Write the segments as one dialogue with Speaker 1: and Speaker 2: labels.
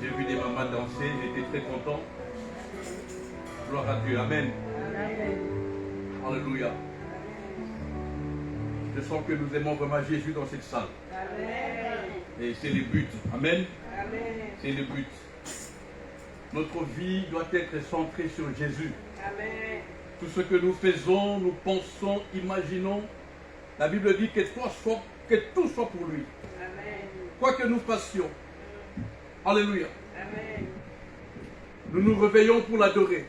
Speaker 1: J'ai vu des mamans danser, j'étais très content. Gloire à Dieu, amen. Alléluia. Je sens que nous aimons vraiment Jésus dans cette salle. Et c'est le but, amen. C'est le but. Notre vie doit être centrée sur Jésus. Tout ce que nous faisons, nous pensons, imaginons, la Bible dit que tout soit pour lui. Quoi que nous fassions. Alléluia. Nous nous réveillons pour l'adorer.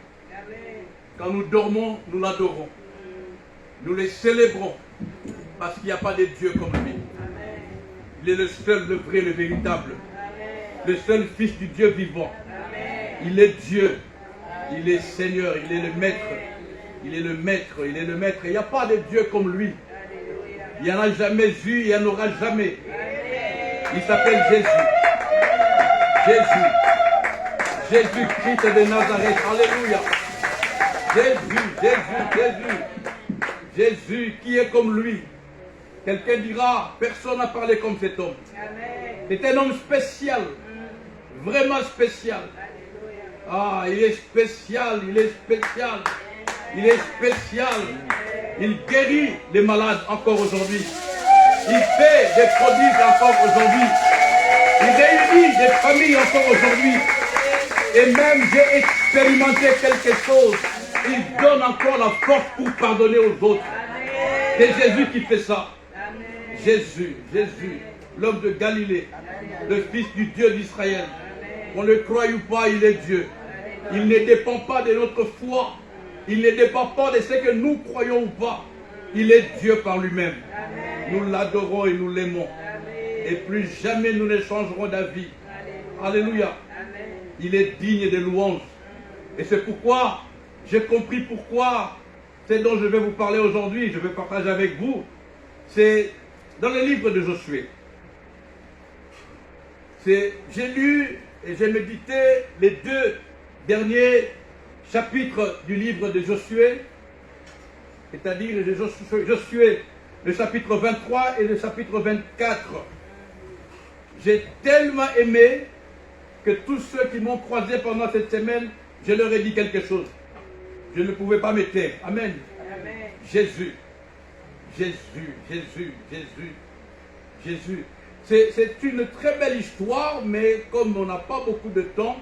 Speaker 1: Quand nous dormons, nous l'adorons. Nous les célébrons. Parce qu'il n'y a pas de Dieu comme lui. Il est le seul, le vrai, le véritable. Le seul Fils du Dieu vivant. Il est Dieu. Il est Seigneur. Il est le Maître. Il est le Maître. Il est le Maître. Il n'y a pas de Dieu comme lui. Il n'y en a jamais eu. Il n'y en aura jamais. Il s'appelle Jésus. Jésus. Jésus-Christ de Nazareth. Alléluia. Jésus qui est comme lui. Quelqu'un dira, personne n'a parlé comme cet homme. C'est un homme spécial. Vraiment spécial. Ah, il est spécial, il est spécial. Il est spécial. Il guérit les malades encore aujourd'hui. Il fait des prodiges encore aujourd'hui. Il réunit des familles encore aujourd'hui. Et même j'ai expérimenté quelque chose. Il donne encore la force pour pardonner aux autres. C'est Jésus qui fait ça. Jésus, l'homme de Galilée, le Fils du Dieu d'Israël. Qu'on le croie ou pas, il est Dieu. Il ne dépend pas de notre foi. Il ne dépend pas de ce que nous croyons ou pas. Il est Dieu par lui-même. Nous l'adorons et nous l'aimons. Et plus jamais nous ne changerons d'avis. Alléluia. Il est digne de louanges. Et c'est pourquoi j'ai compris pourquoi c'est dont je vais vous parler aujourd'hui. Je vais partager avec vous. C'est dans le livre de Josué. J'ai lu et j'ai médité les 2 derniers chapitres du livre de Josué, c'est-à-dire Josué, le chapitre 23 et le chapitre 24. J'ai tellement aimé que tous ceux qui m'ont croisé pendant cette semaine, je leur ai dit quelque chose. Je ne pouvais pas me taire. Amen. Jésus. C'est une très belle histoire, mais comme on n'a pas beaucoup de temps,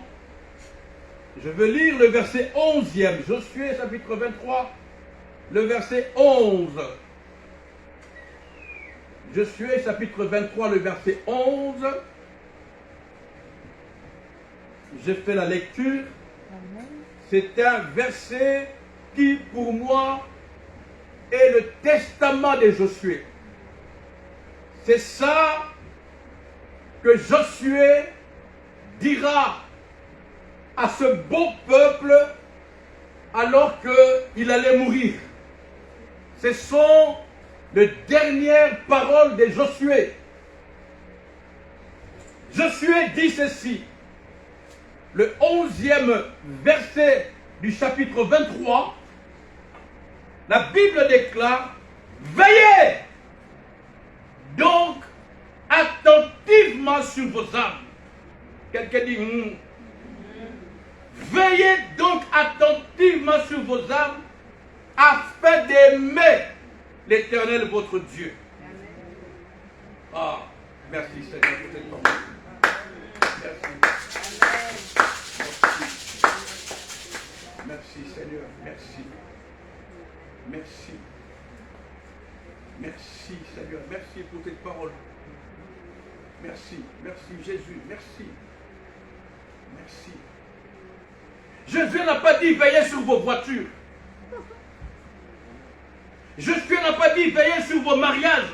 Speaker 1: je veux lire le verset 11e. Josué chapitre 23, le verset 11. Josué chapitre 23, le verset 11. Je fais la lecture. C'est un verset qui, pour moi, est le testament de Josué. C'est ça que Josué dira à ce beau peuple alors qu'il allait mourir. Ce sont les dernières paroles de Josué. Josué dit ceci, le 11e verset du chapitre 23, la Bible déclare, veillez donc attentivement sur vos âmes. Quelqu'un dit, veillez donc attentivement sur vos âmes afin d'aimer l'Éternel votre Dieu. Ah, merci Seigneur pour cette parole. Merci. Merci Seigneur, merci. Merci. Merci Seigneur, merci pour cette parole. Merci, merci Jésus, merci. Merci. Jésus n'a pas dit veillez sur vos voitures. Jésus n'a pas dit veillez sur vos mariages.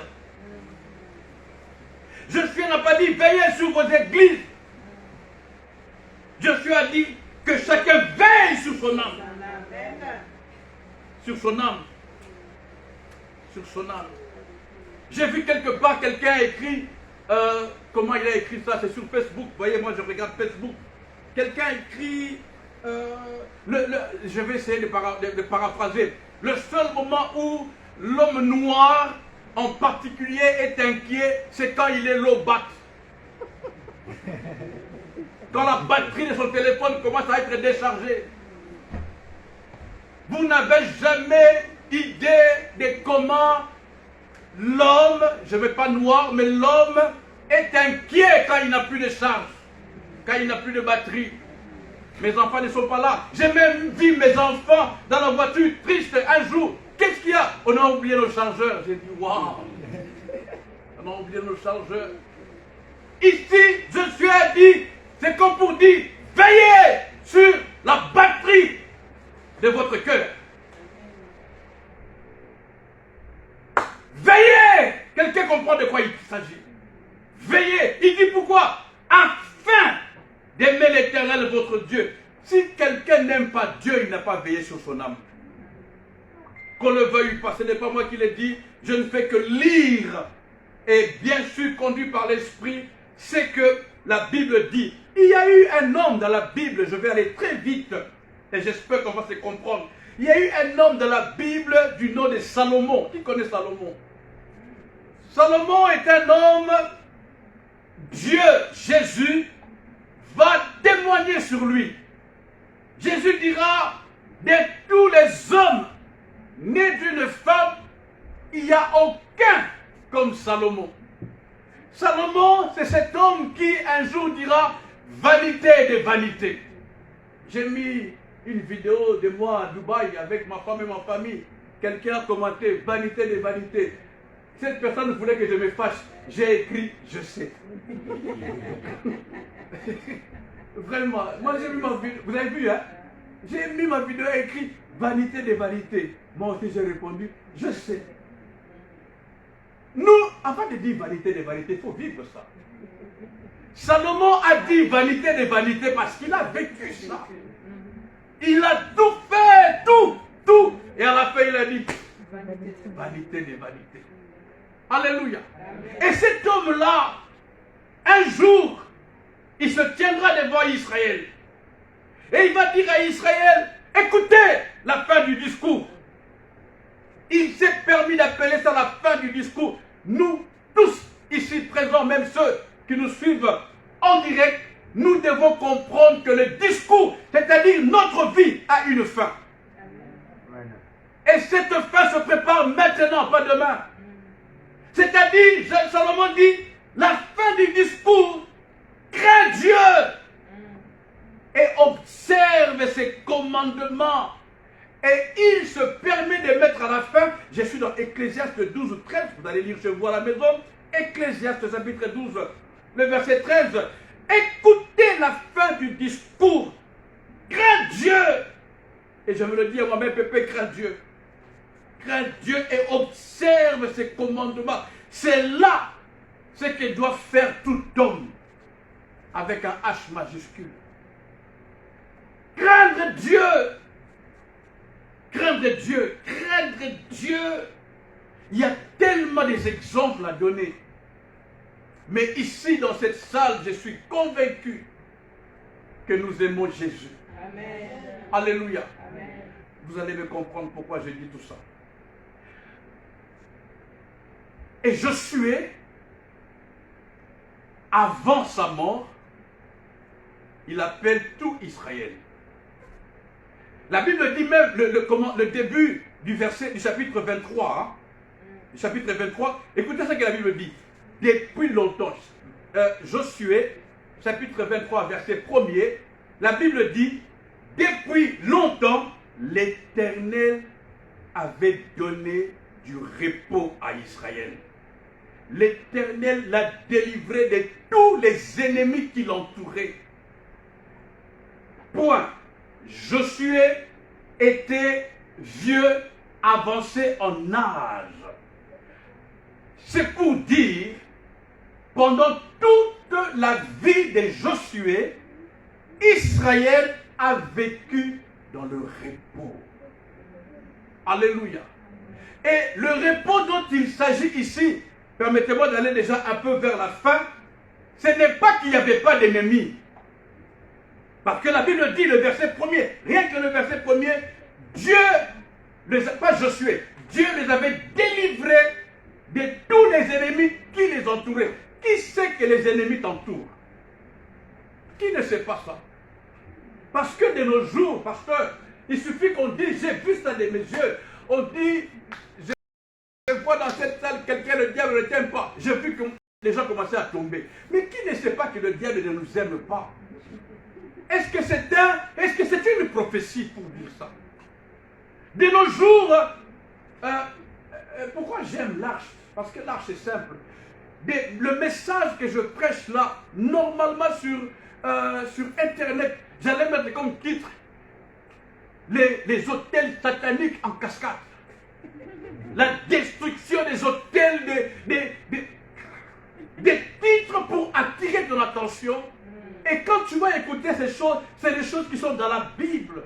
Speaker 1: Jésus n'a pas dit veillez sur vos églises. Jésus a dit que chacun veille sur son âme. Sur son âme. Sur son âme. J'ai vu quelque part quelqu'un a écrit, comment il a écrit ça, c'est sur Facebook, vous voyez, moi je regarde Facebook. Quelqu'un a écrit, je vais essayer de paraphraser, le seul moment où l'homme noir en particulier est inquiet, c'est quand il est low bat. quand la batterie de son téléphone commence à être déchargée. Vous n'avez jamais idée de comment l'homme, je ne vais pas noir, mais l'homme est inquiet quand il n'a plus de charge, quand il n'a plus de batterie. Mes enfants ne sont pas là. J'ai même vu mes enfants dans la voiture triste un jour. Qu'est-ce qu'il y a? On a oublié nos chargeurs. J'ai dit, waouh, on a oublié nos chargeurs. Ici, je suis à dire, c'est comme pour dire, veillez sur la batterie de votre cœur. Veillez. Quelqu'un comprend de quoi il s'agit. Veillez. Il dit pourquoi? Afin d'aimer l'Éternel votre Dieu. Si quelqu'un n'aime pas Dieu, il n'a pas veillé sur son âme. Qu'on le veuille pas, ce n'est pas moi qui l'ai dit. Je ne fais que lire et bien sûr conduit par l'Esprit. C'est que la Bible dit. Il y a eu un homme dans la Bible, je vais aller très vite et j'espère qu'on va se comprendre. Il y a eu un homme dans la Bible du nom de Salomon. Qui connaît Salomon? Salomon est un homme, Dieu, Jésus, va témoigner sur lui. Jésus dira, de tous les hommes nés d'une femme, il n'y a aucun comme Salomon. Salomon, c'est cet homme qui un jour dira, vanité de vanité. J'ai mis une vidéo de moi à Dubaï avec ma femme et ma famille. Quelqu'un a commenté, vanité de vanité. Cette personne voulait que je me fâche. J'ai écrit, je sais. Vraiment, moi j'ai mis ma vidéo, vous avez vu, hein? J'ai mis ma vidéo écrit vanité de vanité. Moi aussi j'ai répondu, je sais. Nous, avant de dire vanité de vanité, il faut vivre ça. Salomon a dit vanité de vanité parce qu'il a vécu ça. Il a tout fait, tout. Et à la fin, il a dit vanité de vanité. Alléluia. Amen. Et cet homme-là, un jour, il se tiendra devant Israël. Et il va dire à Israël, écoutez la fin du discours. Il s'est permis d'appeler ça la fin du discours. Nous, tous ici présents, même ceux qui nous suivent en direct, nous devons comprendre que le discours, c'est-à-dire notre vie, a une fin. Amen. Et cette fin se prépare maintenant, pas demain. C'est-à-dire, Salomon dit, la fin du discours, crains Dieu et observe ses commandements. Et il se permet de mettre à la fin, je suis dans Ecclésiaste 12, 13, vous allez lire chez vous à la maison, Ecclésiaste chapitre 12, le verset 13. Écoutez la fin du discours, crains Dieu. Et je me le dis à moi-même, Pépé, crains Dieu. Crains Dieu et observe ses commandements. C'est là ce que doit faire tout homme avec un H majuscule. Craindre Dieu. Craindre Dieu. Craindre Dieu. Il y a tellement d'exemples à donner. Mais ici, dans cette salle, je suis convaincu que nous aimons Jésus. Amen. Alléluia. Amen. Vous allez me comprendre pourquoi je dis tout ça. Et Josué, avant sa mort, il appelle tout Israël. La Bible dit même le début du chapitre 23. Hein, du chapitre 23, écoutez ce que la Bible dit. Depuis longtemps, Josué, chapitre 23, verset 1er, la Bible dit, depuis longtemps, l'Éternel avait donné du repos à Israël. L'Éternel l'a délivré de tous les ennemis qui l'entouraient. Point. Josué était vieux, avancé en âge. C'est pour dire, pendant toute la vie de Josué, Israël a vécu dans le repos. Alléluia. Et le repos dont il s'agit ici, permettez-moi d'aller déjà un peu vers la fin, ce n'est pas qu'il n'y avait pas d'ennemis. Parce que la Bible dit, le verset 1er, rien que le verset 1er, Dieu, pas Josué, Dieu les avait délivrés de tous les ennemis qui les entouraient. Qui sait que les ennemis t'entourent? qui ne sait pas ça? Parce que de nos jours, pasteur, il suffit qu'on dise, j'ai vu ça de mes yeux. On dit, je vois dans cette salle quelqu'un, le diable ne t'aime pas. J'ai vu que les gens commençaient à tomber. Mais qui ne sait pas que le diable ne nous aime pas? Est-ce que c'est une prophétie pour dire ça? De nos jours, pourquoi j'aime l'arche? Parce que l'arche est simple. Le message que je prêche là, normalement sur Internet, j'allais mettre comme titre les hôtels sataniques en cascade. La destruction des hôtels, des titres pour attirer ton attention. Et quand tu vas écouter ces choses, c'est des choses qui sont dans la Bible.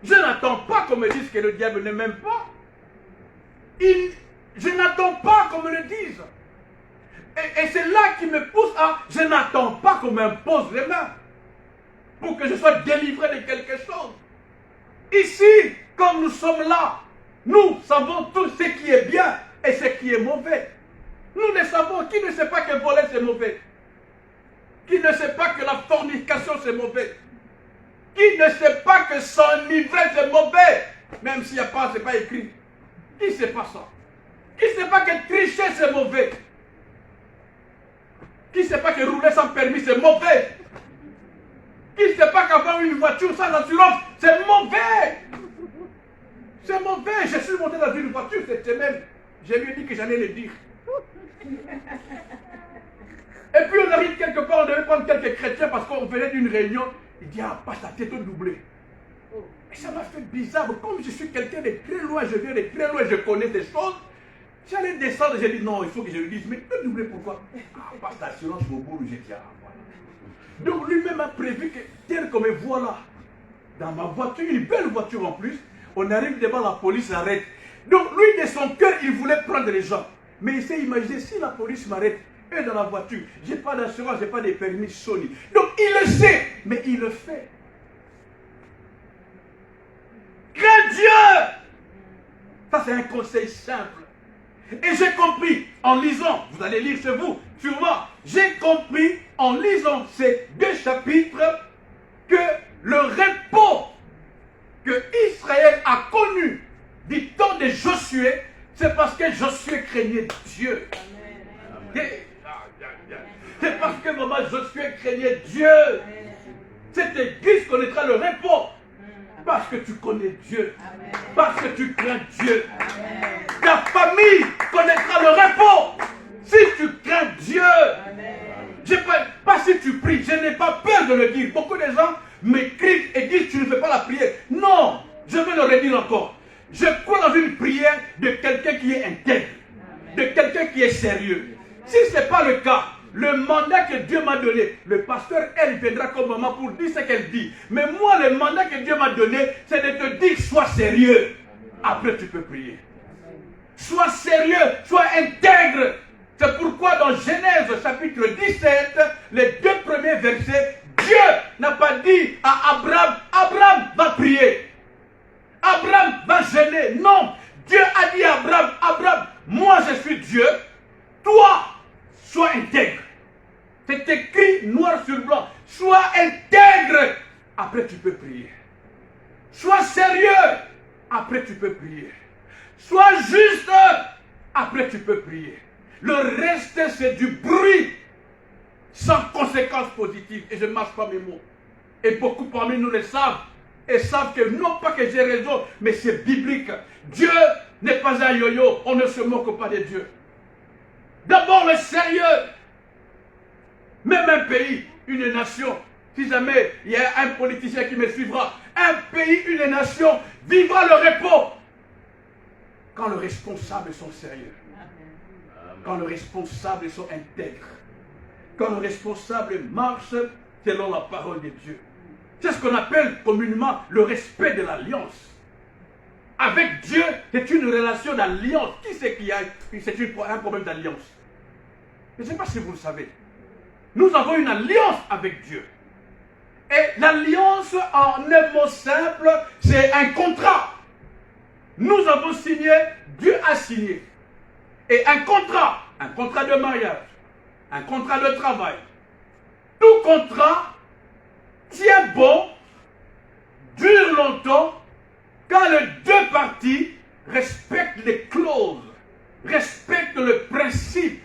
Speaker 1: Je n'attends pas qu'on me dise que le diable ne m'aime pas. Je n'attends pas qu'on me le dise. Et c'est là qui me pousse à, je n'attends pas qu'on m'impose les mains pour que je sois délivré de quelque chose. Ici, comme nous sommes là, nous savons tous ce qui est bien et ce qui est mauvais. Nous le savons. Qui ne sait pas que voler c'est mauvais? Qui ne sait pas que la fornication c'est mauvais? Qui ne sait pas que s'enivrer c'est mauvais? Même s'il n'y a pas, c'est pas écrit. Qui ne sait pas ça? Qui ne sait pas que tricher c'est mauvais? Qui ne sait pas que rouler sans permis c'est mauvais? Qui ne sait pas qu'avoir une voiture sans assurance c'est mauvais? C'est mauvais. Je suis monté dans une voiture cette semaine. Je lui ai dit que j'allais le dire. Et puis on arrive quelque part, on devait prendre quelques chrétiens parce qu'on venait d'une réunion. Il dit, ah, passe ta tête au doublé. Et ça m'a fait bizarre. Comme je suis quelqu'un de très loin, je viens de très loin, je connais des choses. J'allais descendre, j'ai dit, non, il faut que je lui dise, mais le doublé pourquoi? Ah, passe l'assurance au bout où j'étais. Ah, voilà. Donc lui-même a prévu que, tel qu'on me voit là, dans ma voiture, une belle voiture en plus, on arrive devant la police, arrête. Donc lui, de son cœur, il voulait prendre les gens. Mais il s'est imaginé, si la police m'arrête, et dans la voiture, je n'ai pas d'assurance, je n'ai pas de permis Sony. Donc il le sait, mais il le fait. Crains Dieu! Ça c'est un conseil simple. Et j'ai compris en lisant, vous allez lire chez vous, sûrement, j'ai compris en lisant ces deux chapitres que le repos que Israël a connu du temps de Josué, c'est parce que Josué craignait Dieu. Amen. C'est parce que maman Josué craignait Dieu. Cette église connaîtra le repos. Parce que tu connais Dieu. Amen. Parce que tu crains Dieu. Amen. Ta famille connaîtra le repos. Si tu crains Dieu. Pas si tu pries. Je n'ai pas peur de le dire. Beaucoup de gens m'écrivent et disent tu ne fais pas la prière. Non, je vais le redire encore. Je crois dans une prière de quelqu'un qui est intègre. De quelqu'un qui est sérieux. Si ce n'est pas le cas, le mandat que Dieu m'a donné, le pasteur, elle viendra comme maman pour dire ce qu'elle dit. Mais moi, le mandat que Dieu m'a donné, c'est de te dire, sois sérieux. Après, tu peux prier. Sois sérieux, sois intègre. C'est pourquoi dans Genèse chapitre 17, les 2 premiers versets, Dieu n'a pas dit à Abraham, Abraham va prier. Abraham va jeûner. Non, Dieu a dit à Abraham, Abraham, moi je suis Dieu, toi, sois intègre. C'est écrit noir sur blanc. Sois intègre. Après, tu peux prier. Sois sérieux. Après, tu peux prier. Sois juste. Après, tu peux prier. Le reste, c'est du bruit sans conséquences positives. Et je ne marche pas mes mots. Et beaucoup parmi nous le savent. Et savent que non pas que j'ai raison, mais c'est biblique. Dieu n'est pas un yo-yo. On ne se moque pas de Dieu. D'abord le sérieux. Même un pays, une nation, si jamais il y a un politicien qui me suivra, un pays, une nation vivra le repos quand les responsables sont sérieux, quand les responsables sont intègres, quand les responsables marchent selon la parole de Dieu. C'est ce qu'on appelle communément le respect de l'alliance. Avec Dieu, c'est une relation d'alliance. Qui c'est qui a un problème d'alliance? Je ne sais pas si vous le savez. Nous avons une alliance avec Dieu. Et l'alliance, en un mot simple, c'est un contrat. Nous avons signé, Dieu a signé. Et un contrat de mariage, un contrat de travail. Tout contrat est bon, dure longtemps, quand les deux parties respectent les clauses, respectent le principe.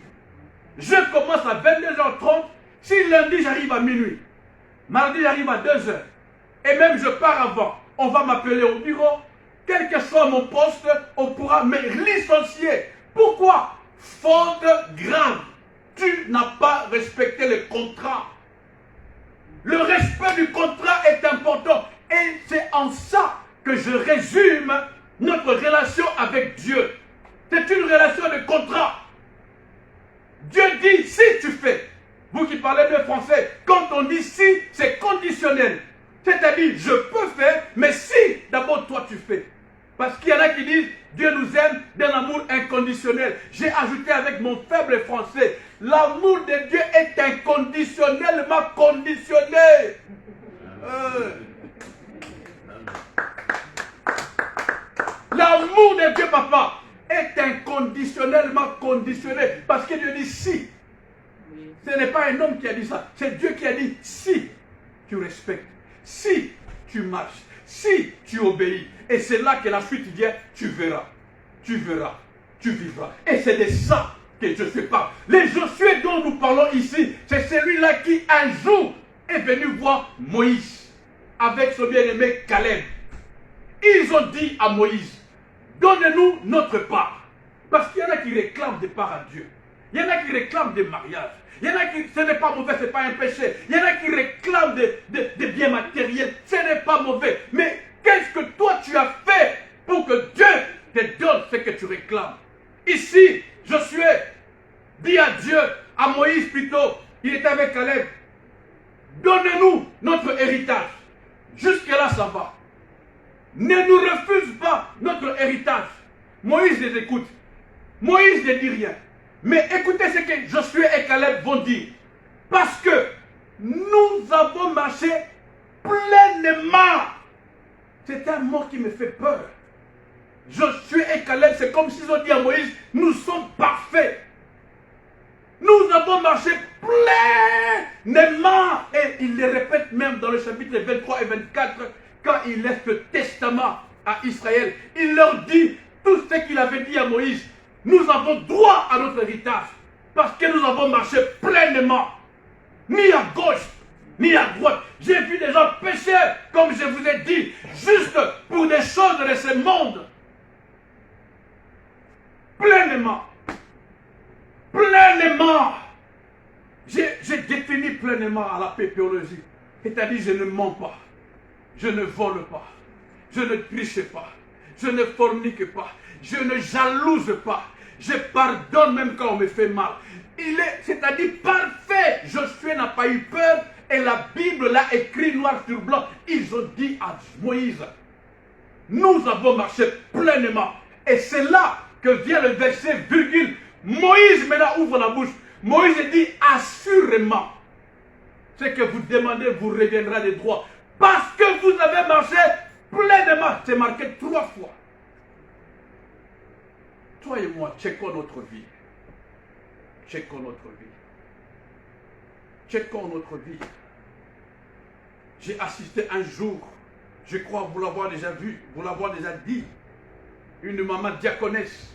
Speaker 1: Je commence à 22h30, si lundi j'arrive à minuit, mardi j'arrive à 2h, et même je pars avant, on va m'appeler au bureau, quel que soit mon poste, on pourra me licencier. Pourquoi? Faute grave. Tu n'as pas respecté le contrat. Le respect du contrat est important. Et c'est en ça que je résume notre relation avec Dieu. C'est une relation de contrat. Dieu dit si tu fais. Vous qui parlez bien français, quand on dit si, c'est conditionnel. C'est-à-dire, je peux faire, mais si d'abord toi tu fais. Parce qu'il y en a qui disent, Dieu nous aime d'un amour inconditionnel. J'ai ajouté avec mon faible français, l'amour de Dieu est inconditionnellement conditionné. L'amour de Dieu, papa, est inconditionnellement conditionné. Parce que Dieu dit si. Ce n'est pas un homme qui a dit ça. C'est Dieu qui a dit si tu respectes, si tu marches, si tu obéis. Et c'est là que la suite vient. Tu verras, tu verras, tu vivras. Et c'est de ça que Josué parle. Les Josué dont nous parlons ici, c'est celui-là qui un jour est venu voir Moïse avec son bien-aimé Caleb. Ils ont dit à Moïse, donne-nous notre part. Parce qu'il y en a qui réclament des parts à Dieu. Il y en a qui réclament des mariages. Il y en a qui, ce n'est pas mauvais, ce n'est pas un péché. Il y en a qui réclament des biens matériels. Ce n'est pas mauvais. Mais qu'est-ce que toi tu as fait pour que Dieu te donne ce que tu réclames? Ici, Josué dit à Dieu, à Moïse plutôt, il était avec Caleb, donne-nous notre héritage. Jusque-là, ça va. Ne nous refuse pas notre héritage. Moïse les écoute. Moïse ne dit rien. Mais écoutez ce que Josué et Caleb vont dire. Parce que nous avons marché pleinement. C'est un mot qui me fait peur. Josué et Caleb, c'est comme s'ils ont dit à Moïse, nous sommes parfaits. Nous avons marché pleinement. Et il les répète même dans le chapitre 23 et 24, quand il laisse le testament à Israël. Il leur dit tout ce qu'il avait dit à Moïse. Nous avons droit à notre héritage parce que nous avons marché pleinement, ni à gauche, ni à droite. J'ai vu des gens pécher, comme je vous ai dit, juste pour des choses de ce monde. Pleinement. Pleinement. J'ai défini pleinement à la pépéologie. C'est-à-dire, je ne mens pas, je ne vole pas, je ne triche pas, je ne fornique pas, je ne jalouse pas. Je pardonne même quand on me fait mal. Il est, c'est-à-dire parfait. Josué n'a pas eu peur et la Bible l'a écrit noir sur blanc. Ils ont dit à Moïse, nous avons marché pleinement. Et c'est là que vient le verset virgule. Moïse maintenant ouvre la bouche. Moïse dit assurément, ce que vous demandez vous reviendra de droit. Parce que vous avez marché pleinement. C'est marqué 3 fois. Toi et moi, checkons notre vie. Checkons notre vie. Checkons notre vie. J'ai assisté un jour, je crois vous l'avoir déjà vu, vous l'avoir déjà dit, une maman diaconesse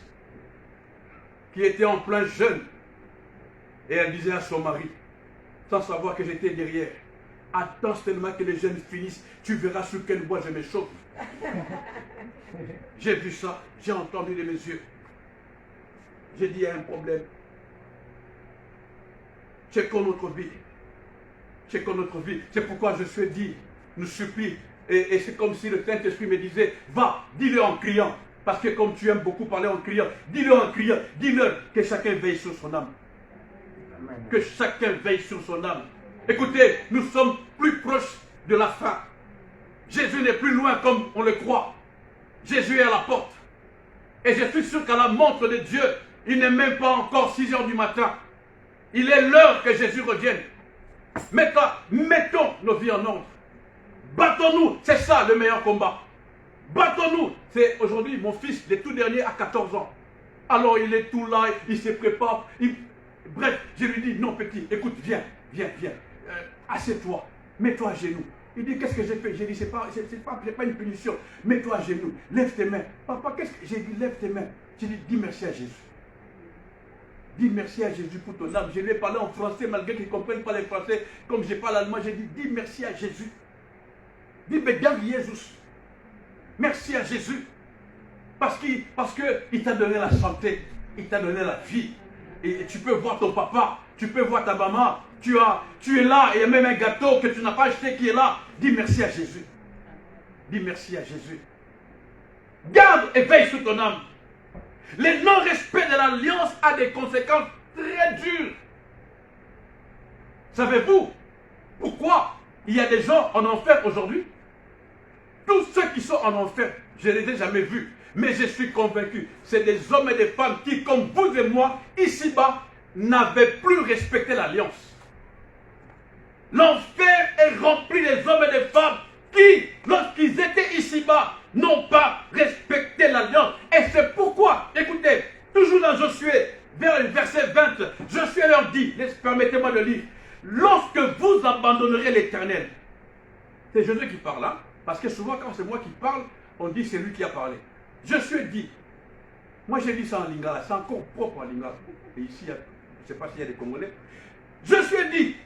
Speaker 1: qui était en plein jeûne et elle disait à son mari, sans savoir que j'étais derrière, attends seulement que les jeûnes finissent, tu verras sur quel bois je me chauffe. J'ai vu ça, j'ai entendu de mes yeux. J'ai dit, il y a un problème. Checkons notre vie. Checkons notre vie. C'est pourquoi je suis dit, nous supplie. Et c'est comme si le Saint-Esprit me disait, va, dis-le en criant. Parce que comme tu aimes beaucoup parler en criant, dis-le en criant. Dis-leur que chacun veille sur son âme. Que chacun veille sur son âme. Écoutez, nous sommes plus proches de la fin. Jésus n'est plus loin comme on le croit. Jésus est à la porte. Et je suis sûr qu'à la montre de Dieu, il n'est même pas encore 6 heures du matin. Il est l'heure que Jésus revienne. Mettons nos vies en ordre. Battons-nous. C'est ça le meilleur combat. Battons-nous. C'est aujourd'hui mon fils, le tout dernier, à 14 ans. Alors il est tout là, il se prépare. Bref, je lui dis, non petit, écoute, viens. Assieds-toi. Mets-toi à genoux. Il dit, qu'est-ce que j'ai fait? J'ai dit, c'est pas une punition. Mets-toi à genoux, lève tes mains. Papa, qu'est-ce que j'ai dit? Lève tes mains. J'ai dit, dis merci à Jésus. Dis merci à Jésus pour ton âme. Je lui ai parlé en français, malgré qu'ils ne comprennent pas les français. Comme je parle allemand, j'ai dit, dis merci à Jésus. Dis, bedank Jésus. Merci à Jésus. Parce qu'il t'a donné la santé. Il t'a donné la vie. Et tu peux voir ton papa. Tu peux voir ta maman. Tu es là. Et il y a même un gâteau que tu n'as pas acheté qui est là. Dis merci à Jésus. Dis merci à Jésus. Garde et veille sur ton âme. Le non-respect de l'alliance a des conséquences très dures. Savez-vous pourquoi il y a des gens en enfer aujourd'hui? Tous ceux qui sont en enfer, je ne les ai jamais vus. Mais je suis convaincu, c'est des hommes et des femmes qui, comme vous et moi, ici-bas, n'avaient plus respecté l'alliance. L'enfer est rempli des hommes et des femmes qui, lorsqu'ils étaient ici-bas, n'ont pas respecté l'alliance. Et c'est pourquoi, écoutez, toujours dans Josué, vers le verset 20, Josué leur dit, permettez-moi de lire, lorsque vous abandonnerez l'Éternel, c'est Josué qui parle là, parce que souvent quand c'est moi qui parle, on dit c'est lui qui a parlé. Josué dit, moi j'ai dit ça en lingala, c'est encore propre en lingala, et ici, je ne sais pas s'il y a des Congolais. Josué dit,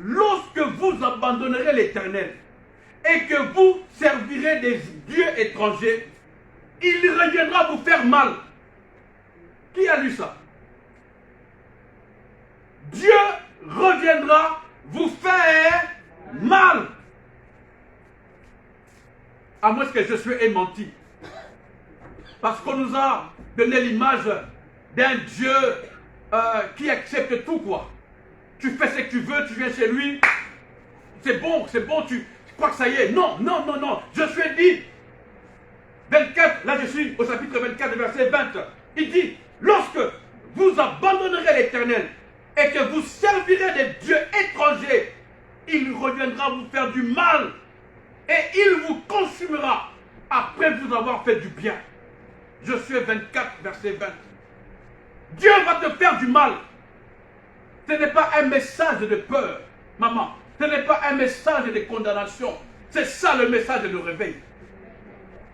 Speaker 1: lorsque vous abandonnerez l'Éternel, et que vous servirez des dieux étrangers, il reviendra vous faire mal. Qui a lu ça? Dieu reviendra vous faire mal. À moins que Josué ait menti. Parce qu'on nous a donné l'image d'un Dieu qui accepte tout, quoi. Tu fais ce que tu veux, tu viens chez lui, c'est bon, tu crois que ça y est. Non, non, non, non. Josué dit, 24, là je suis au chapitre 24, verset 20. Il dit, lorsque vous abandonnerez l'Éternel et que vous servirez des dieux étrangers, il reviendra vous faire du mal et il vous consumera après vous avoir fait du bien. Josué 24, verset 20. Dieu va te faire du mal. Ce n'est pas un message de peur, maman. Ce n'est pas un message de condamnation. C'est ça le message de réveil.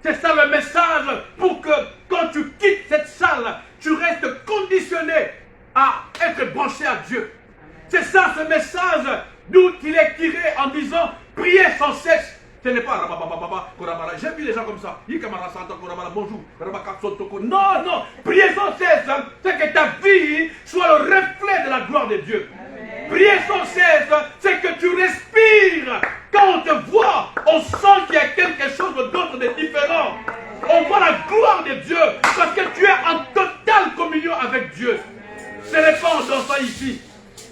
Speaker 1: C'est ça le message pour que quand tu quittes cette salle, tu restes conditionné à être branché à Dieu. C'est ça ce message d'où il est tiré en disant priez sans cesse. Ce n'est pas j'ai vu les gens comme ça. Bonjour. Non, non. Priez sans cesse. C'est que ta vie soit le reflet de la gloire de Dieu. Prier sans cesse, c'est que tu respires. Quand on te voit, on sent qu'il y a quelque chose d'autre de différent. On voit la gloire de Dieu parce que tu es en totale communion avec Dieu. Ce n'est pas en dansant ici,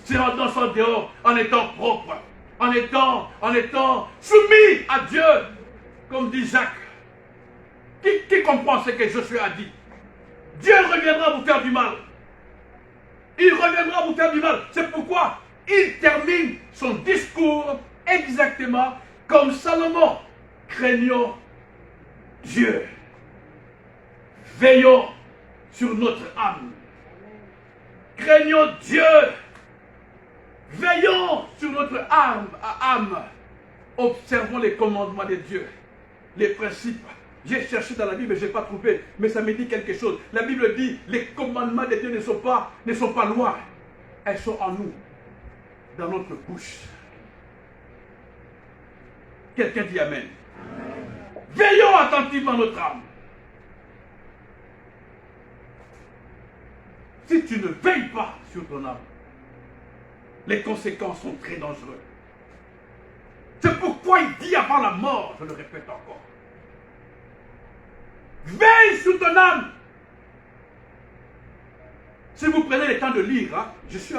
Speaker 1: c'est en dansant dehors, en étant propre, en étant soumis à Dieu, comme dit Jacques. Qui comprend ce que Josué a dit? Dieu reviendra vous faire du mal. Il reviendra vous faire du mal. C'est pourquoi il termine son discours exactement comme Salomon. Craignons Dieu. Veillons sur notre âme. Craignons Dieu. Veillons sur notre âme. Observons les commandements de Dieu. Les principes. J'ai cherché dans la Bible et je n'ai pas trouvé, mais ça me dit quelque chose. La Bible dit, les commandements de Dieu ne sont pas loin. Elles sont en nous, dans notre bouche. Quelqu'un dit Amen. Veillons attentivement notre âme. Si tu ne veilles pas sur ton âme, les conséquences sont très dangereuses. C'est pourquoi il dit avant la mort, je le répète encore, veille sur ton âme. Si vous prenez le temps de lire, hein, je suis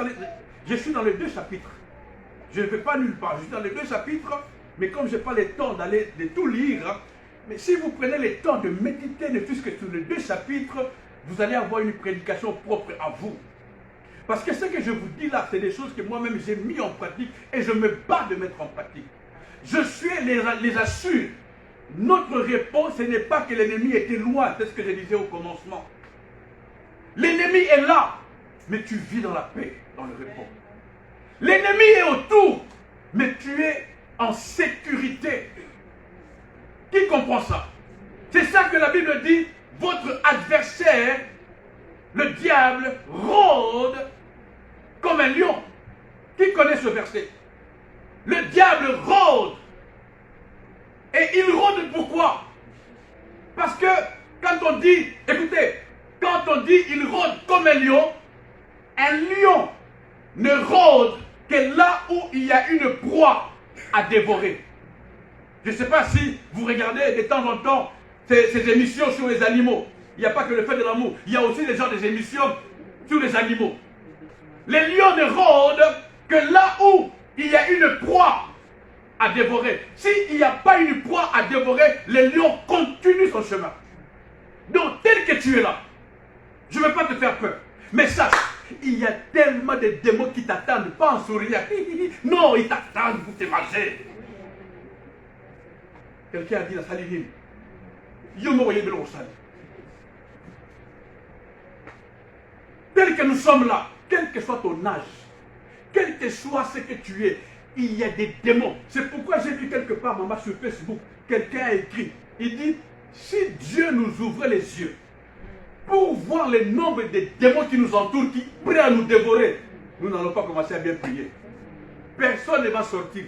Speaker 1: dans les 2 chapitres. Je ne vais pas nulle part, je suis dans les 2 chapitres, mais comme je n'ai pas le temps d'aller de tout lire, hein, mais si vous prenez le temps de méditer ne fût-ce que sur les 2 chapitres, vous allez avoir une prédication propre à vous. Parce que ce que je vous dis là, c'est des choses que moi-même j'ai mis en pratique et je me bats de mettre en pratique. Je suis les assure. Notre réponse, ce n'est pas que l'ennemi était loin, c'est ce que je disais au commencement. L'ennemi est là, mais tu vis dans la paix, dans le repos. L'ennemi est autour, mais tu es en sécurité. Qui comprend ça? C'est ça que la Bible dit, votre adversaire, le diable, rôde comme un lion. Qui connaît ce verset? Le diable rôde. Et il rôde pourquoi? Parce que quand on dit, écoutez, quand on dit il rôde comme un lion ne rôde que là où il y a une proie à dévorer. Je ne sais pas si vous regardez de temps en temps ces émissions sur les animaux. Il n'y a pas que le fait de l'amour, il y a aussi des émissions sur les animaux. Les lions ne rôdent que là où il y a une proie à dévorer. S'il n'y a pas une proie à dévorer, le lion continue son chemin. Donc, tel que tu es là, je ne veux pas te faire peur. Mais sache, il y a tellement de démons qui t'attendent, pas en souriant. Non, ils t'attendent pour te manger. Quelqu'un a dit la saline. Tel que nous sommes là, quel que soit ton âge, quel que soit ce que tu es, il y a des démons. C'est pourquoi j'ai vu quelque part, maman, sur Facebook, quelqu'un a écrit, il dit, si Dieu nous ouvrait les yeux pour voir le nombre de démons qui nous entourent, qui prêts à nous dévorer, nous n'allons pas commencer à bien prier. Personne ne va sortir.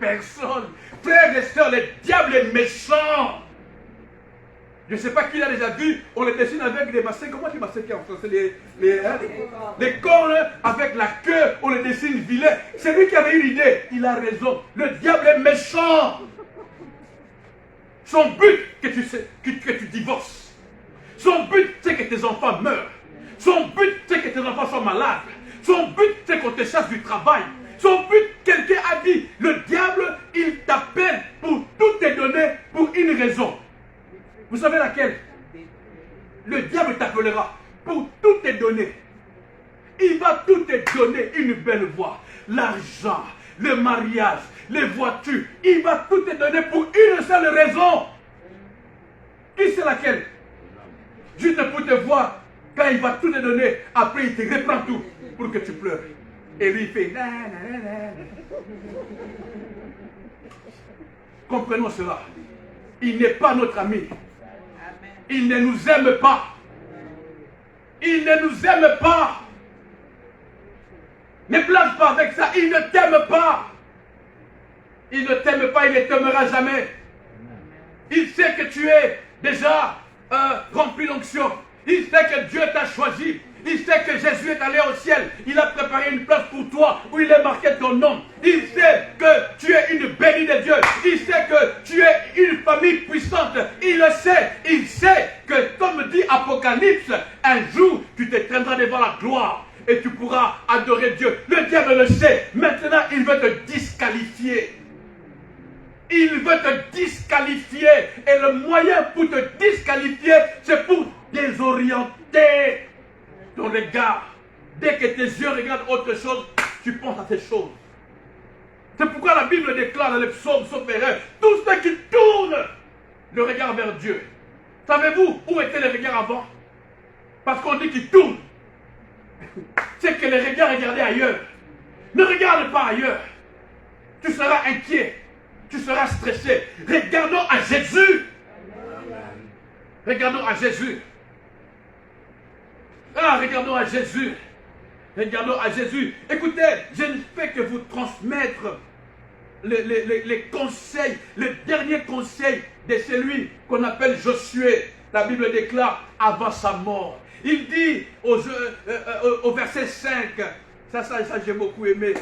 Speaker 1: Personne. Frères et sœurs, le diable est méchant. Je ne sais pas qui l'a déjà vu, on les dessine avec des massins. Comment tu massins en français? Les cornes avec la queue, on les dessine vilain. C'est lui qui avait eu l'idée, il a raison. Le diable est méchant. Son but, que tu divorces. Son but, c'est que tes enfants meurent. Son but, c'est que tes enfants soient malades. Son but, c'est qu'on te chasse du travail. Son but, quelqu'un a dit, le diable, il t'appelle pour tout te donner pour une raison. Vous savez laquelle? Le diable t'appellera pour tout te donner. Il va tout te donner, une belle voix, l'argent, le mariage, les voitures. Il va tout te donner pour une seule raison. Qui c'est laquelle? Juste pour te voir, quand il va tout te donner, après il te reprend tout pour que tu pleures. Et lui il fait Comprenons cela. Il n'est pas notre ami. Il ne nous aime pas. Il ne nous aime pas. Ne blague pas avec ça. Il ne t'aime pas. Il ne t'aime pas, il ne t'aimera jamais. Il sait que tu es déjà rempli d'onction. Il sait que Dieu t'a choisi. Il sait que Jésus est allé au ciel. Il a préparé une place pour toi où il a marqué ton nom. Il sait que tu es une bénie de Dieu. Il sait que tu es une famille puissante. Il le sait. Il sait que, comme dit Apocalypse, un jour tu te tiendras devant la gloire et tu pourras adorer Dieu. Le diable le sait. Maintenant, il veut te disqualifier. Il veut te disqualifier. Et le moyen pour te disqualifier, c'est pour désorienter ton regard. Dès que tes yeux regardent autre chose, tu penses à ces choses. C'est pourquoi la Bible déclare dans les psaumes, sauf erreur, tous ceux qui tournent le regard vers Dieu. Savez-vous où étaient les regards avant? Parce qu'on dit qu'ils tournent. C'est que les regards regardaient ailleurs. Ne regarde pas ailleurs. Tu seras inquiet. Tu seras stressé. Regardons à Jésus. Regardons à Jésus. Ah, regardons à Jésus. Regardons à Jésus. Écoutez, je ne fais que vous transmettre les conseils, le dernier conseil de celui qu'on appelle Josué. La Bible déclare avant sa mort. Il dit au verset 5, ça j'ai beaucoup aimé,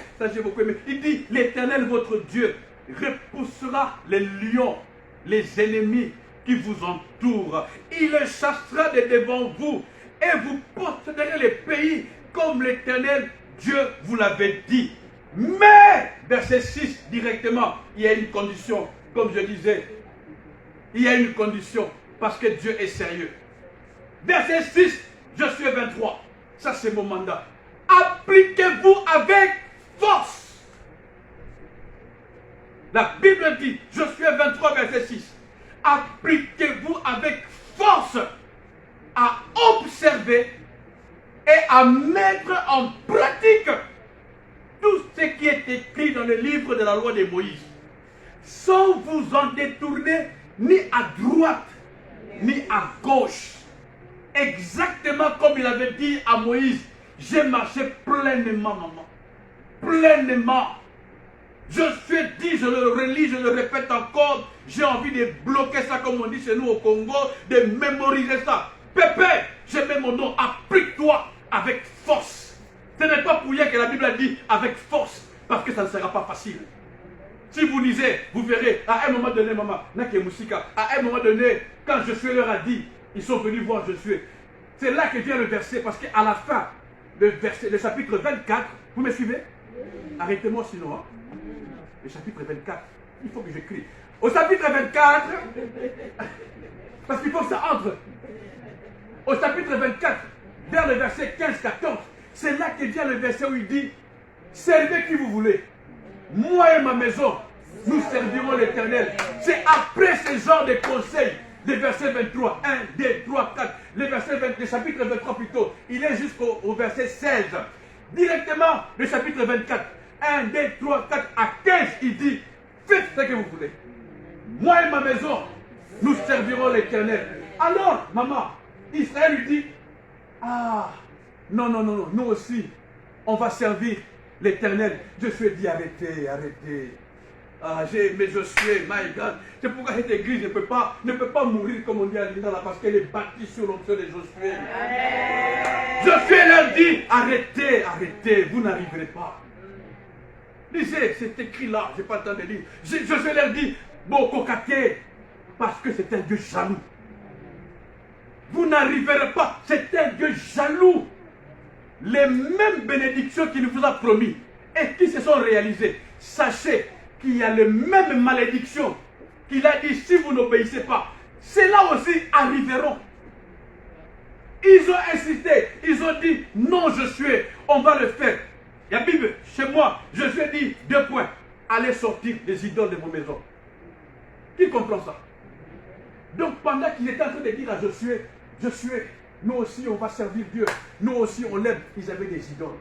Speaker 1: il dit, l'Éternel votre Dieu repoussera les lions, les ennemis qui vous entourent. Il les chassera de devant vous et vous posséderez les pays comme l'Éternel Dieu vous l'avait dit. Mais, verset 6 directement, il y a une condition, comme je disais, il y a une condition, parce que Dieu est sérieux. Verset 6, Josué 23, ça c'est mon mandat. Appliquez-vous avec force. La Bible dit, Josué 23, verset 6, appliquez-vous avec force à observer et à mettre en pratique tout ce qui est écrit dans le livre de la loi de Moïse, sans vous en détourner ni à droite, ni à gauche. Exactement comme il avait dit à Moïse, j'ai marché pleinement, maman. Pleinement. Je suis dit, je le relis, je le répète encore, j'ai envie de bloquer ça comme on dit chez nous au Congo, de mémoriser ça. Pépé, je mets mon nom, applique-toi avec force. Ce n'est pas pour rien que la Bible a dit avec force, parce que ça ne sera pas facile. Si vous lisez, vous verrez, à un moment donné, maman, à un moment donné, quand Josué leur a dit, ils sont venus voir Josué. C'est là que vient le verset, parce qu'à la fin, le chapitre 24, vous me suivez? Arrêtez-moi sinon. Hein? Le chapitre 24, il faut que j'écris. Au chapitre 24, parce qu'il faut que ça entre. Au chapitre 24, vers le verset 15-14, c'est là que vient le verset où il dit, servez qui vous voulez. Moi et ma maison, nous servirons l'Éternel. C'est après ce genre de conseils, les versets 23, 1, 2, 3, 4, le chapitre 23 plutôt, il est jusqu'au verset 16. Directement, le chapitre 24, 1, 2, 3, 4 à 15, il dit, faites ce que vous voulez. Moi et ma maison, nous servirons l'Éternel. Alors, maman, Israël lui dit, ah, non, nous aussi, on va servir l'Éternel. Je suis dit, arrêtez. Ah, mais je suis, my God. C'est pourquoi cette église ne peut pas mourir comme on dit à l'État, parce qu'elle est bâtie sur l'onction de Josué. Josué leur dit, arrêtez, vous n'arriverez pas. Lisez, c'est écrit là, je n'ai pas le temps de lire. Josué leur dit, bon, cocaté, parce que c'est un Dieu jaloux. Vous n'arriverez pas, c'est un Dieu jaloux. Les mêmes bénédictions qu'il vous a promis et qui se sont réalisées, sachez qu'il y a les mêmes malédictions qu'il a dit si vous n'obéissez pas, ceux-là aussi arriveront. Ils ont insisté, ils ont dit non Josué, on va le faire. La Bible, chez moi, Josué dit 2 points, allez sortir des idoles de vos maisons. Qui comprend ça? Donc pendant qu'il était en train de dire à Josué, nous aussi on va servir Dieu, nous aussi on l'aime, ils avaient des idoles.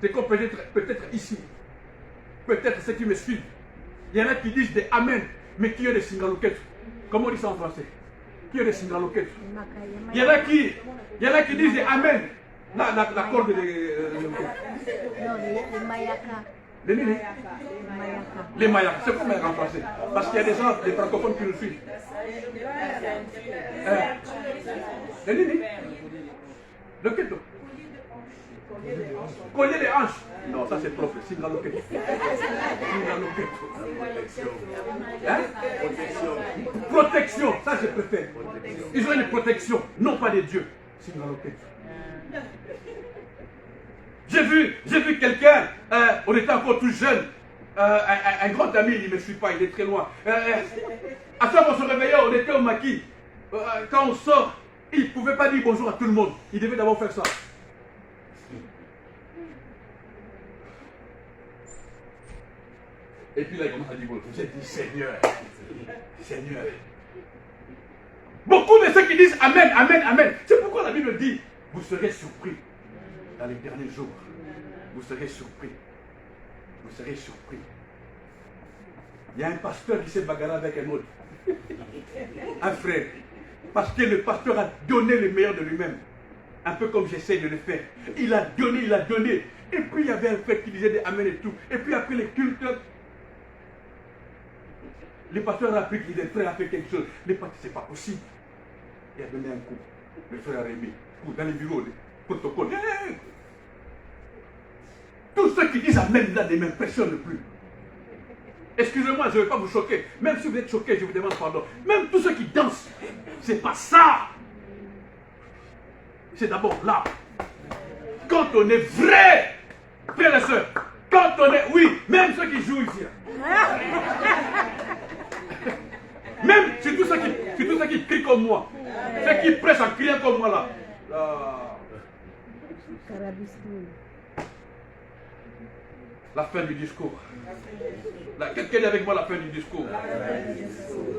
Speaker 1: C'est comme peut-être ici, peut-être ceux qui me suivent, il y en a qui disent des Amen, mais qui ont des singaloquettes. Comment on dit ça en français? Qui ont des singaloquettes? Il y en a qui disent des Amen. La corde de...
Speaker 2: Non, les mayaka.
Speaker 1: Les mayaka, c'est comment en français? Parce qu'il y a des gens, des francophones qui nous suivent. Les nini? Le keto. Collier des hanches. Non, ça c'est propre. Singaloquette. Hein? Protection. Ça je préfère. Ils ont une protection, non pas des dieux. Singaloquette. J'ai vu quelqu'un, on était encore tout jeune, un grand ami, il ne me suit pas, il est très loin. À ça, on se réveillait, on était au maquis. Quand on sort, il ne pouvait pas dire bonjour à tout le monde. Il devait d'abord faire ça. Et puis là, il commence à dire bonjour. J'ai dit Seigneur. Beaucoup de ceux qui disent Amen, Amen, Amen. C'est pourquoi la Bible dit, vous serez surpris. Dans les derniers jours, vous serez surpris. Vous serez surpris. Il y a un pasteur qui s'est bagarré avec un autre. Un frère. Parce que le pasteur a donné le meilleur de lui-même. Un peu comme j'essaie de le faire. Il a donné. Et puis il y avait un frère qui disait des Amen et tout. Et puis après les cultes, le pasteur a appris qu'il est frère a fait quelque chose. Le pasteur, c'est pas possible. Il a donné un coup. Le frère a remis. Dans les bureaux, les protocoles. Tous ceux qui disent Amen là ne m'impressionnent plus. Excusez-moi, je ne vais pas vous choquer. Même si vous êtes choqués, je vous demande pardon. Même tous ceux qui dansent, c'est pas ça. C'est d'abord là. Quand on est vrai, frères et sœurs, quand on est, oui, même ceux qui jouent ici. Même, c'est tous ceux qui crient comme moi. Ceux qui pressent en criant comme moi là. La fin du discours. Quelqu'un est avec moi la fin du discours.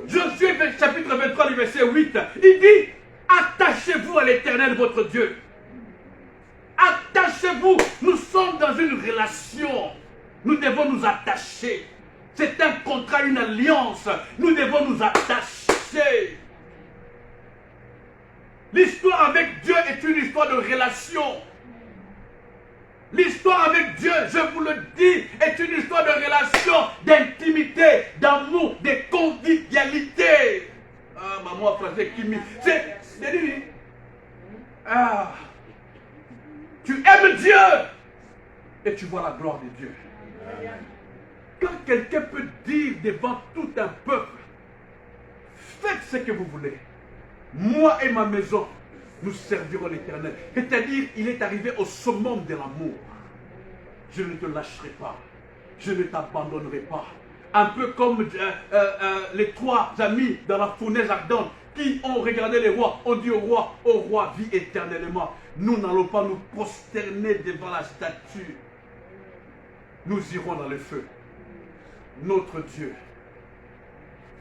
Speaker 1: Josué chapitre 23, le verset 8. Il dit, attachez-vous à l'Éternel votre Dieu. Attachez Attachez-vous. Nous sommes dans une relation. Nous devons nous attacher. C'est un contrat, une alliance. Nous devons nous attacher. L'histoire avec Dieu est une histoire de relation. L'histoire avec Dieu, je vous le dis, est une histoire de relation, d'intimité, d'amour, de convivialité. Ah, maman, frère, Kimi. C'est lui. Ah. Tu aimes Dieu et tu vois la gloire de Dieu. Quand quelqu'un peut dire devant tout un peuple, faites ce que vous voulez. Moi et ma maison, nous servirons l'Éternel. C'est-à-dire, il est arrivé au summum de l'amour. Je ne te lâcherai pas. Je ne t'abandonnerai pas. Un peu comme les trois amis dans la fournaise ardente qui ont regardé les rois, ont dit au roi, vis éternellement. Nous n'allons pas nous prosterner devant la statue. Nous irons dans le feu. Notre Dieu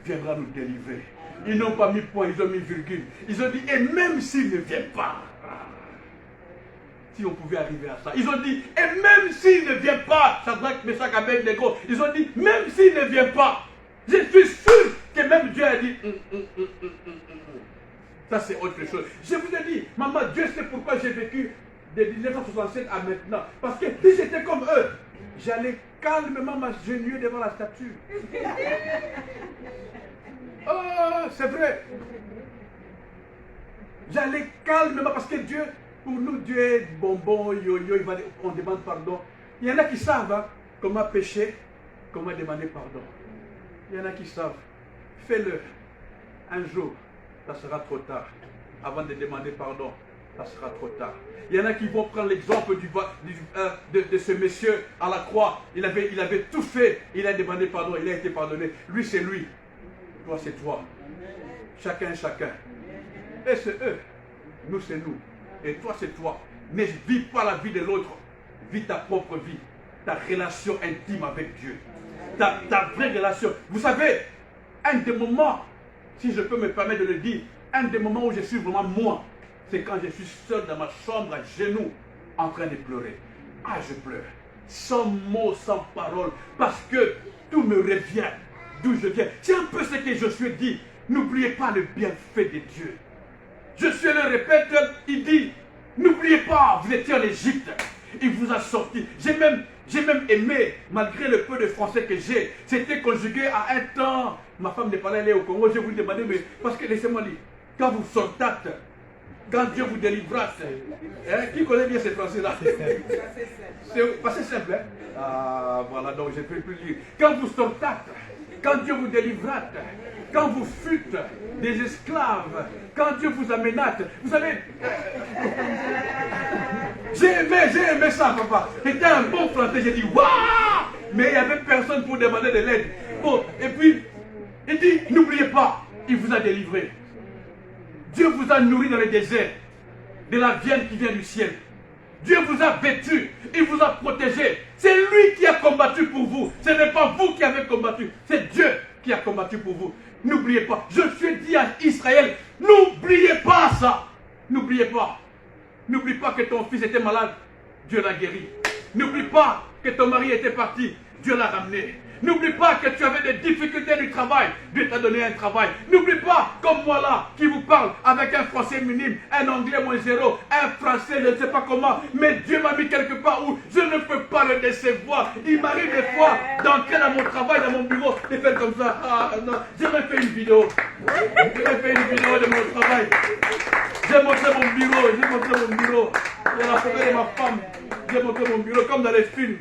Speaker 1: viendra nous délivrer. Ils n'ont pas mis point, ils ont mis virgule. Ils ont dit, et même s'il ne vient pas, si on pouvait arriver à ça. Ils ont dit, et même s'il ne vient pas, Shadrach, Meshach, Abednego, ils ont dit, même s'il ne vient pas, je suis sûr que même Dieu a dit, ça c'est autre chose. Je vous ai dit, maman, Dieu sait pourquoi j'ai vécu de 1967 à maintenant. Parce que si j'étais comme eux, j'allais calmement m'agenouiller devant la statue. Oh, c'est vrai. J'allais calmement parce que Dieu, pour nous, Dieu est bonbon, yo-yo, on demande pardon. Il y en a qui savent hein, comment pécher, comment demander pardon. Il y en a qui savent. Fais-le. Un jour, ça sera trop tard. Avant de demander pardon, ça sera trop tard. Il y en a qui vont prendre l'exemple de ce monsieur à la croix. Il avait tout fait. Il a demandé pardon. Il a été pardonné. Lui, c'est lui. Toi, c'est toi. Chacun, chacun. Et c'est eux. Nous, c'est nous. Et toi, c'est toi. Mais vis pas la vie de l'autre. Vis ta propre vie. Ta relation intime avec Dieu. Ta vraie relation. Vous savez, un des moments, si je peux me permettre de le dire, un des moments où je suis vraiment moi, c'est quand je suis seul dans ma chambre à genoux, en train de pleurer. Ah, je pleure. Sans mots, sans paroles. Parce que tout me revient. D'où je viens. C'est un peu ce que je suis dit. N'oubliez pas le bienfait de Dieu. Je suis le répète, il dit, n'oubliez pas, vous étiez en Égypte. Il vous a sorti. J'ai même aimé, malgré le peu de français que j'ai, c'était conjugué à un temps. Ma femme n'est pas allée au Congo, je vous demandais, mais parce que laissez-moi dire, quand vous sortâtes, quand Dieu vous délivrât, hein, qui connaît bien ces français-là? C'est pas simple, hein? Ah, voilà, donc je ne peux plus lire. Quand vous sortâtes, quand Dieu vous délivrât, quand vous fûtes des esclaves, quand Dieu vous amènât, vous savez, j'ai aimé ça, papa. C'était un bon français, j'ai dit, waouh! Mais il n'y avait personne pour demander de l'aide. Bon, et puis, il dit, n'oubliez pas, il vous a délivré. Dieu vous a nourri dans le désert, de la viande qui vient du ciel. Dieu vous a vêtu, il vous a protégé. C'est lui qui a combattu pour vous. Ce n'est pas vous qui avez combattu, c'est Dieu qui a combattu pour vous. N'oubliez pas, je suis dit à Israël, n'oubliez pas ça. N'oubliez pas. N'oublie pas que ton fils était malade, Dieu l'a guéri. N'oublie pas que ton mari était parti, Dieu l'a ramené. N'oublie pas que tu avais des difficultés du travail, Dieu t'a donné un travail. N'oublie pas, comme moi là, qui vous parle avec un français minime, un anglais moins zéro, un français je ne sais pas comment, mais Dieu m'a mis quelque part où je ne peux pas le décevoir. Il m'arrive des fois d'entrer dans mon travail, dans mon bureau, de faire comme ça. Ah non, j'ai même fait une vidéo. De mon travail. J'ai montré mon bureau. Il y a la photo de ma femme. J'ai montré mon bureau comme dans les films.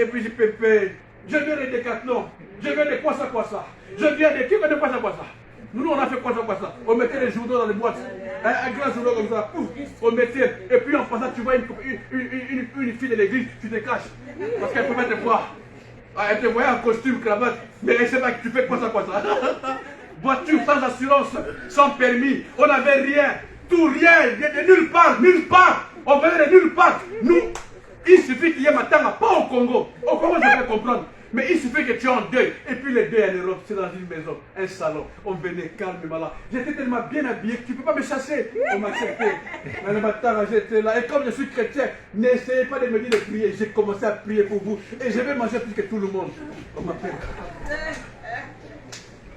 Speaker 1: Et puis j'ai pépé. Je viens de Décathlon. Je viens de quoi ça. Je viens de qui connaît quoi ça. Nous on a fait quoi ça. On mettait les journaux dans les boîtes. Un grand journal comme ça. Pouf, on mettait. Et puis en passant, tu vois une fille de l'église, tu te caches. Parce qu'elle peut te voir. Elle te voyait en costume, cravate. Mais elle ne sait pas que tu fais quoi ça. Voiture sans assurance, sans permis. On n'avait rien. Tout rien. De nulle part. On venait de nulle part. Nous, il suffit qu'il y ait Matanga, pas au Congo. Au Congo, je vais comprendre. Mais il suffit que tu es en deuil. Et puis les deuils en Europe, c'est dans une maison, un salon. On venait calmement là. J'étais tellement bien habillé que tu ne peux pas me chasser. On m'a accepté. Le matin, j'étais là. Et comme je suis chrétien, n'essayez pas de me dire de prier. J'ai commencé à prier pour vous. Et je vais manger plus que tout le monde. On m'appelle.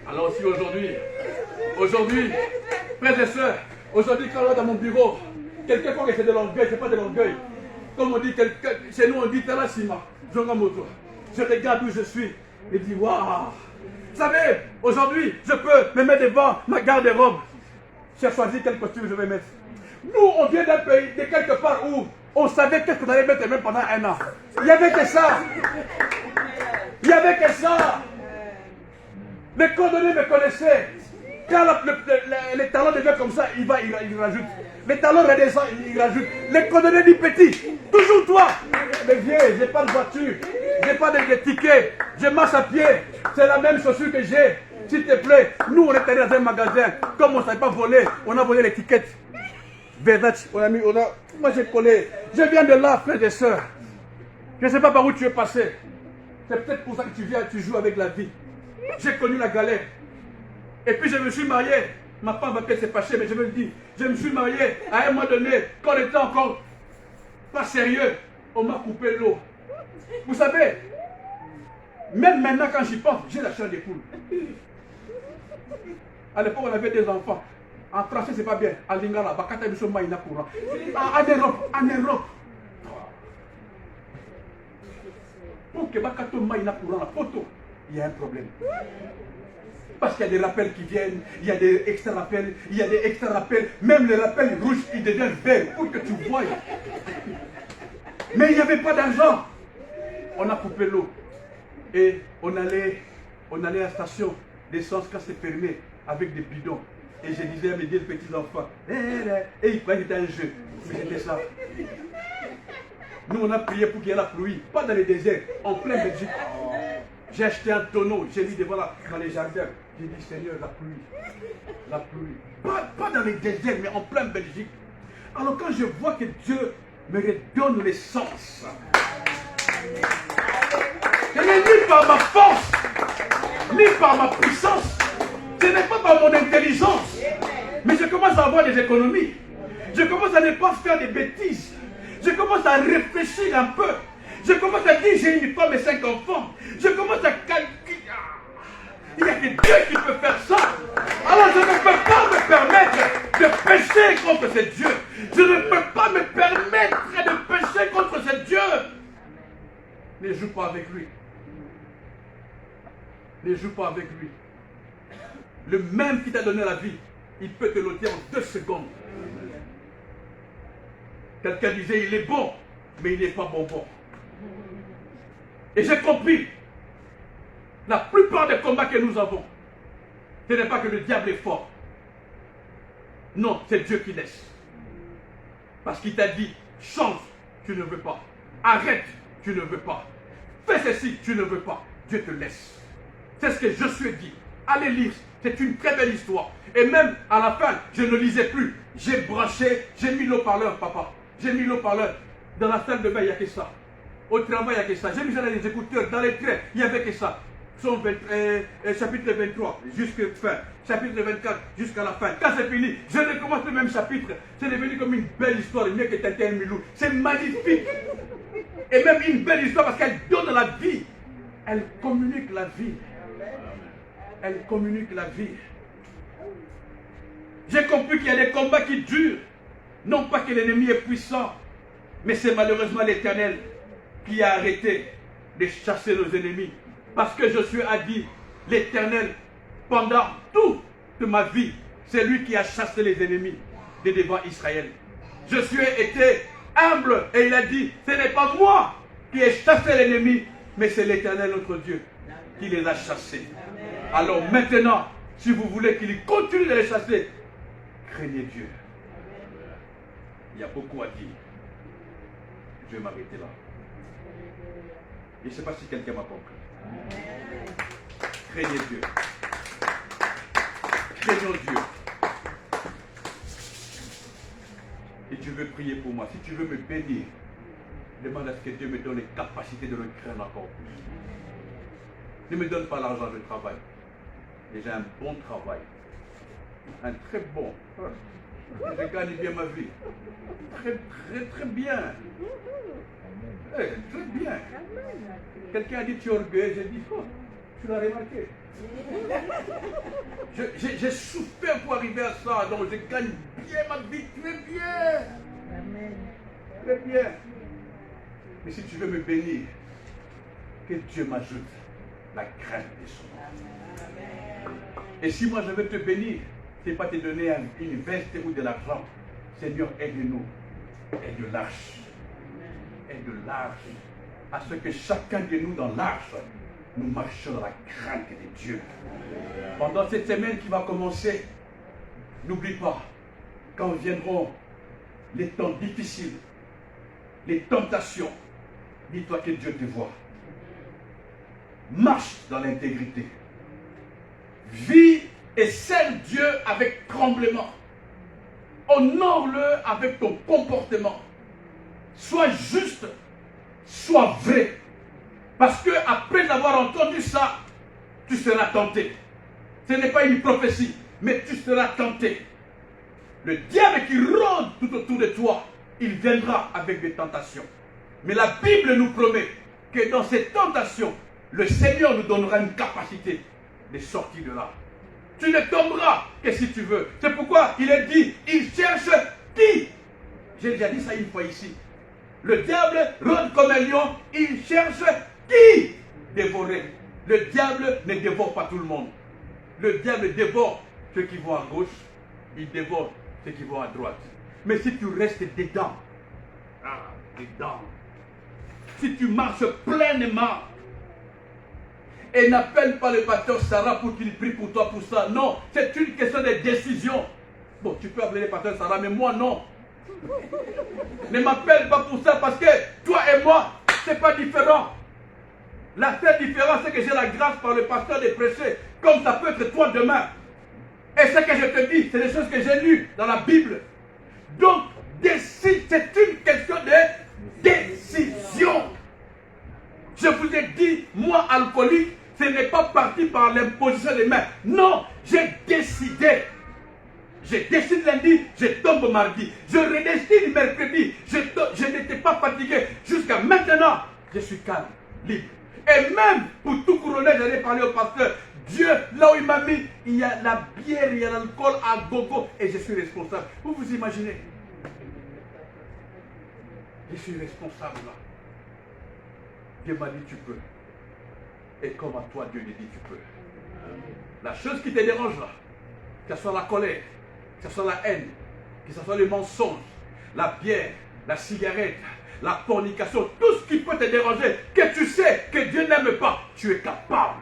Speaker 1: Alors aussi aujourd'hui, frères et sœurs, aujourd'hui quand on est dans mon bureau, quelqu'un croit que c'est de l'orgueil, c'est pas de l'orgueil. Comme on dit, chez nous on dit Talasima, Zongamoto. Je regarde où je suis et dis waouh. Vous savez, aujourd'hui, je peux me mettre devant ma garde-robe. J'ai choisi quel costume je vais mettre. Nous, on vient d'un pays, de quelque part où on savait qu'est-ce qu'on allait mettre même pendant un an. Il n'y avait que ça. Il n'y avait que ça. Les cordonniers me connaissaient. Quand les talons deviennent comme ça, il rajoute. Les talons redescendent, il rajoute. Les cordonniers disent petit. Toujours toi. Mais viens, je n'ai pas de voiture. Je n'ai pas de ticket. Je marche à pied. C'est la même chaussure que j'ai. S'il te plaît, nous on est allé dans un magasin. Comme on ne savait pas voler, on a volé l'étiquette. Versace, moi j'ai collé. Je viens de là, frères et sœurs. Je ne sais pas par où tu es passé. C'est peut-être pour ça que tu viens, tu joues avec la vie. J'ai connu la galère. Et puis je me suis marié. Ma femme va peut-être se fâcher, mais je veux le dire. Je me suis marié à un moment donné, quand on était encore pas sérieux, on m'a coupé l'eau. Vous savez, même maintenant quand j'y pense, j'ai la chair des poules. À l'époque, on avait des enfants. En français, c'est pas bien. En lingala, bakata biso maïna courant. En Europe. Pour que bakato maïna courant la photo, il y a un problème. Parce qu'il y a des rappels qui viennent, il y a des extra rappels, il y a des extra rappels. Même les rappels rouges, ils deviennent verts pour que tu voies. Mais il n'y avait pas d'argent. On a coupé l'eau. Et on allait à la station d'essence quand c'est fermé avec des bidons. Et je disais à mes deux petits enfants, et ils croyaient que c'était un jeu. Mais c'était ça. Nous, on a prié pour qu'il y ait la pluie, pas dans les déserts, en plein Belgique. J'ai acheté un tonneau, j'ai mis devant dans les jardins. J'ai dit, Seigneur, la pluie. Pas dans les déserts, mais en plein Belgique. Alors quand je vois que Dieu me redonne l'essence, ce n'est ni par ma force, ni par ma puissance, ce n'est pas par mon intelligence, mais je commence à avoir des économies. Je commence à ne pas faire des bêtises. Je commence à réfléchir un peu. Je commence à dire, j'ai une femme et 5 enfants. Je commence à calculer. Il n'y a que Dieu qui peut faire ça. Alors je ne peux pas me permettre de pécher contre ce Dieu. Je ne peux pas me permettre de pécher contre ce Dieu. Ne joue pas avec lui. Ne joue pas avec lui. Le même qui t'a donné la vie, il peut te l'ôter en 2 secondes. Quelqu'un disait, il est bon, mais il n'est pas bonbon. Et j'ai compris, la plupart des combats que nous avons, ce n'est pas que le diable est fort. Non, c'est Dieu qui laisse. Parce qu'il t'a dit, change, tu ne veux pas. Arrête, tu ne veux pas. Fais ceci, tu ne veux pas. Dieu te laisse. C'est ce que Josué dit. Allez lire, c'est une très belle histoire. Et même à la fin, je ne lisais plus. J'ai branché, j'ai mis l'eau-parleur, papa. J'ai mis l'eau-parleur. Dans la salle de bain, il n'y a que ça. Au travail, il n'y a que ça. J'ai mis ça dans les écouteurs, dans les trains, il n'y avait que ça. Chapitre 23 jusqu'à la fin. Chapitre 24 jusqu'à la fin. Quand c'est fini, je recommence le même chapitre. C'est devenu comme une belle histoire, mieux que Tintin Milou. C'est magnifique. Et même une belle histoire parce qu'elle donne la vie. Elle communique la vie. Elle communique la vie. J'ai compris qu'il y a des combats qui durent. Non pas que l'ennemi est puissant, mais c'est malheureusement l'Éternel qui a arrêté de chasser nos ennemis. Parce que Josué a dit, l'Éternel, pendant toute ma vie, c'est lui qui a chassé les ennemis de devant Israël. Josué était humble et il a dit, ce n'est pas moi qui ai chassé l'ennemi, mais c'est l'Éternel notre Dieu qui les a chassés. Alors maintenant, si vous voulez qu'il continue de les chasser, craignez Dieu. Il y a beaucoup à dire. Je vais m'arrêter là. Je ne sais pas si quelqu'un m'a compris. Craignez Dieu. Craignons Dieu. Et tu veux prier pour moi. Si tu veux me bénir, demande à ce que Dieu me donne les capacités de le craindre encore plus. Ne me donne pas l'argent, je travaille. Et j'ai un bon travail. Un très bon. Je gagne bien ma vie. Très bien. Très bien. Quelqu'un a dit tu es orgueilleux. J'ai dit, oh, tu l'as remarqué. J'ai souffert pour arriver à ça. Donc je gagne bien ma vie. Très bien.
Speaker 2: Amen.
Speaker 1: Très bien. Mais si tu veux me bénir, que Dieu m'ajoute la crainte de son nom. Et si moi je veux te bénir, ce n'est pas te donner une veste ou de l'argent. Seigneur, aide-nous. Aide l'arche. Aide l'arche. À ce que chacun de nous dans l'arche, nous marchions dans la crainte de Dieu. Pendant cette semaine qui va commencer, n'oublie pas, quand viendront les temps difficiles, les tentations, dis-toi que Dieu te voit. Marche dans l'intégrité. Vis et sers Dieu avec tremblement. Honore-le avec ton comportement. Sois juste, sois vrai. Parce que après avoir entendu ça, tu seras tenté. Ce n'est pas une prophétie, mais tu seras tenté. Le diable qui rôde tout autour de toi, il viendra avec des tentations. Mais la Bible nous promet que dans ces tentations, le Seigneur nous donnera une capacité de sortir de là. Tu ne tomberas que si tu veux. C'est pourquoi il est dit, il cherche qui? J'ai déjà dit ça une fois ici. Le diable rôde comme un lion, il cherche qui dévorer. Le diable ne dévore pas tout le monde. Le diable dévore ceux qui vont à gauche, il dévore ceux qui vont à droite. Mais si tu restes dedans, si tu marches pleinement, et n'appelle pas le pasteur Sarah pour qu'il prie pour toi pour ça. Non, c'est une question de décision. Bon, tu peux appeler le pasteur Sarah, mais moi non. Ne m'appelle pas pour ça parce que toi et moi, c'est pas différent. La seule différence, c'est que j'ai la grâce par le pasteur de prêcher, comme ça peut être toi demain. Et ce que je te dis, c'est des choses que j'ai lues dans la Bible. Donc, décide, c'est une question de décision. Je vous ai dit, moi, alcoolique, ce n'est pas parti par l'imposition des mains. Non, j'ai décidé. Je décide lundi, je tombe mardi. Je redécide mercredi. Je n'étais pas fatigué. Jusqu'à maintenant, je suis calme, libre. Et même pour tout couronner, j'allais parler au pasteur. Dieu, là où il m'a mis, il y a la bière, il y a l'alcool à gogo. Et je suis responsable. Vous vous imaginez? Je suis responsable là. Dieu m'a dit tu peux. Et comme à toi Dieu lui dit tu peux. La chose qui te dérange là, que ce soit la colère, que ce soit la haine, que ce soit le mensonge, la bière, la cigarette, la fornication, tout ce qui peut te déranger, que tu sais que Dieu n'aime pas, tu es capable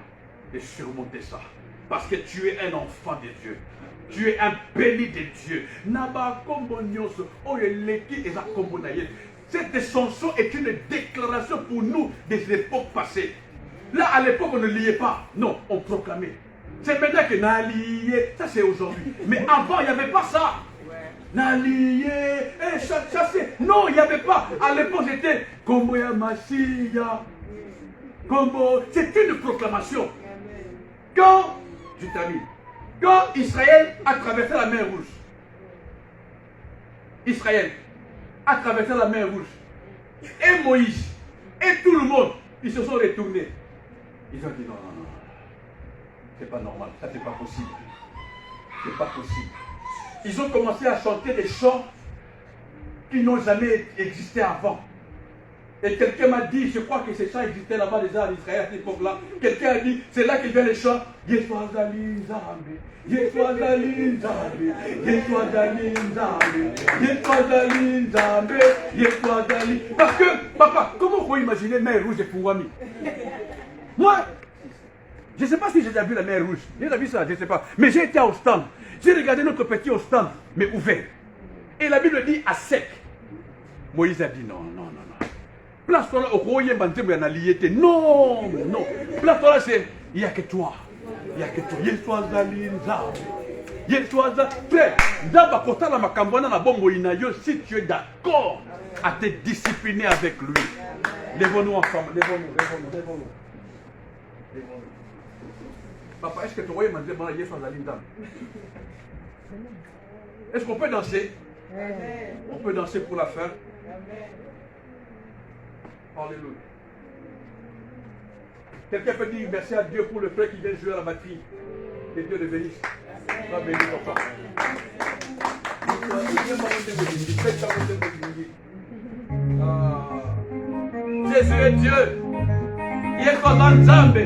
Speaker 1: de surmonter ça. Parce que tu es un enfant de Dieu. Tu es un béni de Dieu. Cette chanson est une déclaration pour nous des époques passées. Là, à l'époque, on ne liait pas. Non, on proclamait. C'est maintenant que n'a lié. Ça, c'est aujourd'hui. Mais avant, il n'y avait pas ça. N'a lié. Chasser. Non, il n'y avait pas. À l'époque, c'était Kombo ya Masia. Kombo. C'est une proclamation. Quand, je termine. Quand Israël a traversé la mer Rouge, Israël a traversé la mer Rouge, et Moïse, et tout le monde, ils se sont retournés. Ils ont dit non, non, non, c'est pas normal, ça c'est pas possible. C'est pas possible. Ils ont commencé à chanter des chants qui n'ont jamais existé avant. Et quelqu'un m'a dit, je crois que ces chants existaient là-bas déjà en Israël à cette époque-là. Quelqu'un a dit, c'est là qu'il vient les chants. Yeshua Zali Nzambe, Yeshua Zali Nzambe, Yeshua Zali Nzambe, Yeshua Zali Nzambe, Yeshua Zali. Parce que, papa, comment vous imaginez mer rouge et Pouwami? Moi, je ne sais pas si j'ai déjà vu la mer rouge. J'ai déjà vu ça, je ne sais pas. Mais j'ai été au stand. J'ai regardé notre petit au stand, mais ouvert. Et la Bible dit à sec. Moïse a dit non, non, non, non. Place-toi là, au royaume, non, non. Place-toi là, c'est, il n'y a que toi. Il n'y a que toi. Yeshua Zali Nzambe. Yeshua Zali. Frère, Nzamba Kotala Makambwana na Bongo Inayo, si tu es d'accord à te discipliner avec lui. Lèvons-nous ensemble, lèvons-nous, lèvons-nous, lèvons-nous. Papa, est-ce que tu vois Yesu azali ndambe? Est-ce qu'on peut danser? On peut danser pour la fin. Alléluia. Quelqu'un peut dire merci à Dieu pour le frère qui vient jouer à la batterie. Que Dieu le bénisse. Va bénir papa. Jésus est Dieu. Il est comme un Nzambe.